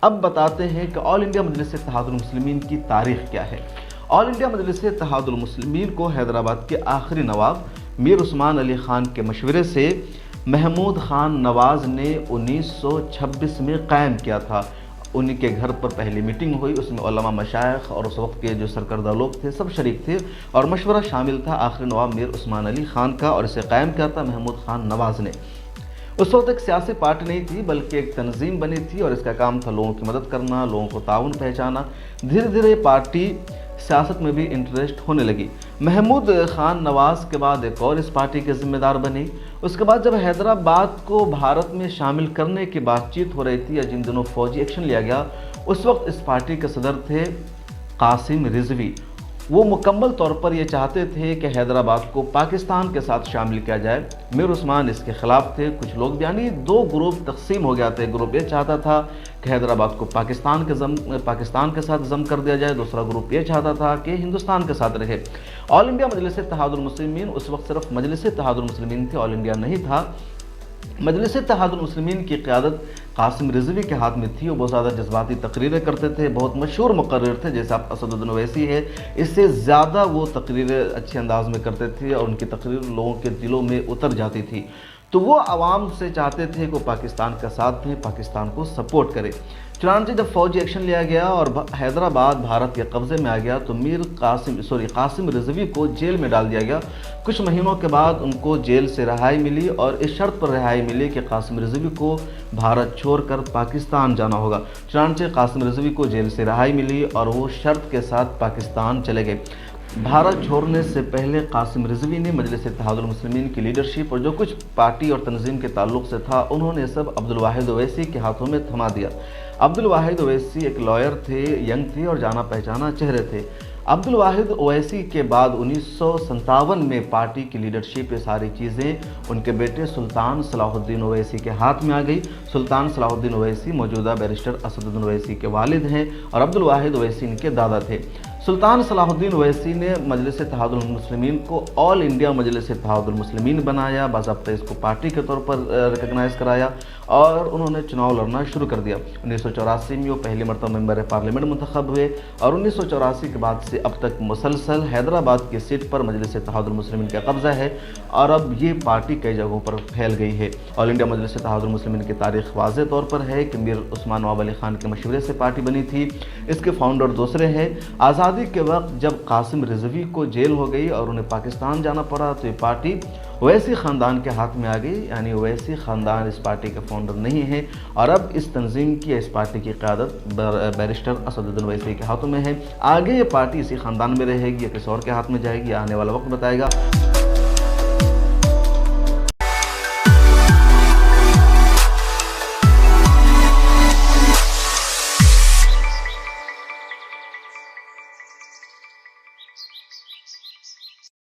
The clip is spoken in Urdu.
اب بتاتے ہیں کہ آل انڈیا مجلس اتحاد المسلمین کی تاریخ کیا ہے۔ آل انڈیا مجلس اتحاد المسلمین کو حیدرآباد کے آخری نواب میر عثمان علی خان کے مشورے سے محمود خان نواز نے 1926 میں قائم کیا تھا۔ انہی کے گھر پر پہلی میٹنگ ہوئی، اس میں علماء، مشائخ اور اس وقت کے جو سرکردہ لوگ تھے سب شریک تھے، اور مشورہ شامل تھا آخری نواب میر عثمان علی خان کا، اور اسے قائم کیا تھا محمود خان نواز نے۔ اس وقت ایک سیاسی پارٹی نہیں تھی بلکہ ایک تنظیم بنی تھی، اور اس کا کام تھا لوگوں کی مدد کرنا، لوگوں کو تعاون پہچانا۔ دھیرے دھیرے پارٹی سیاست میں بھی انٹرسٹ ہونے لگی۔ محمود خان نواز کے بعد ایک اور اس پارٹی کے ذمہ دار بنی۔ اس کے بعد جب حیدرآباد کو بھارت میں شامل کرنے کی بات چیت ہو رہی تھی، یا جن دنوں فوجی ایکشن لیا گیا، اس وقت اس پارٹی کے صدر تھے قاسم رضوی۔ وہ مکمل طور پر یہ چاہتے تھے کہ حیدرآباد کو پاکستان کے ساتھ شامل کیا جائے۔ میر عثمان اس کے خلاف تھے، کچھ لوگ بھی، یعنی دو گروپ تقسیم ہو گیا تھے۔ گروپ یہ چاہتا تھا کہ حیدرآباد کو پاکستان کے ساتھ ضم کر دیا جائے، دوسرا گروپ یہ چاہتا تھا کہ ہندوستان کے ساتھ رہے۔ آل انڈیا مجلس اتحاد المسلمین اس وقت صرف مجلس اتحاد المسلمین تھے، آل انڈیا نہیں تھا۔ مجلس اتحاد المسلمین کی قیادت قاسم رضوی کے ہاتھ میں تھی۔ وہ بہت زیادہ جذباتی تقریریں کرتے تھے، بہت مشہور مقرر تھے، جیسے آپ اسد الدین اویسی ہے، اس سے زیادہ وہ تقریریں اچھے انداز میں کرتے تھے، اور ان کی تقریر لوگوں کے دلوں میں اتر جاتی تھی۔ تو وہ عوام سے چاہتے تھے کہ وہ پاکستان کا ساتھ دیں، پاکستان کو سپورٹ کرے۔ چنانچہ جب فوجی ایکشن لیا گیا اور حیدرآباد بھارت کے قبضے میں آ گیا تو قاسم رضوی کو جیل میں ڈال دیا گیا۔ کچھ مہینوں کے بعد ان کو جیل سے رہائی ملی، اور اس شرط پر رہائی ملی کہ قاسم رضوی کو بھارت چھوڑ کر پاکستان جانا ہوگا۔ چنانچہ قاسم رضوی کو جیل سے رہائی ملی اور وہ شرط کے ساتھ پاکستان چلے گئے۔ بھارت چھوڑنے سے پہلے قاسم رضوی نے مجلس اتحاد المسلمین کی لیڈرشپ اور جو کچھ پارٹی اور تنظیم کے تعلق سے تھا، انہوں نے سب عبدالواحد اویسی کے ہاتھوں میں تھما دیا۔ عبدالواحد اویسی ایک لائر تھے، ینگ تھے اور جانا پہچانا چہرے تھے۔ عبدالواحد اویسی کے بعد 1957 میں پارٹی کی لیڈرشپ، یہ ساری چیزیں ان کے بیٹے سلطان صلاح الدین اویسی کے ہاتھ میں آ گئی۔ سلطان صلاح الدین اویسی موجودہ بیرسٹر اسد الدین اویسی کے والد ہیں، اور عبدالواحد اویسی ان کے دادا تھے۔ سلطان صلاح الدین اویسی نے مجلس اتحاد المسلمین کو آل انڈیا مجلس اتحاد المسلمین بنایا، باضابطہ اس کو پارٹی کے طور پر ریکگنائز کرایا، اور انہوں نے چناؤ لڑنا شروع کر دیا۔ 1984 میں وہ پہلی مرتبہ ممبر پارلیمنٹ منتخب ہوئے، اور 1984 کے بعد سے اب تک مسلسل حیدرآباد کی سیٹ پر مجلس اتحاد المسلمین کا قبضہ ہے، اور اب یہ پارٹی کئی جگہوں پر پھیل گئی ہے۔ آل انڈیا مجلس اتحاد المسلمین کی تاریخ واضح طور پر ہے کہ میر عثمان نواب علی خان کے مشورے سے پارٹی بنی تھی۔ اس کے فاؤنڈر دوسرے ہیں۔ آزادی کے وقت جب قاسم رضوی کو جیل ہو گئی اور انہیں پاکستان جانا پڑا تو یہ پارٹی اویسی خاندان کے ہاتھ میں آ گئی، یعنی اویسی خاندان اس پارٹی کا فاؤنڈر نہیں ہے، اور اب اس تنظیم کی، اس پارٹی کی قیادت بیرسٹر اسد الدین اویسی کے ہاتھوں میں ہے۔ آگے یہ پارٹی اسی خاندان میں رہے گی یا کسی اور کے ہاتھ میں جائے گی، آنے والا وقت بتائے گا۔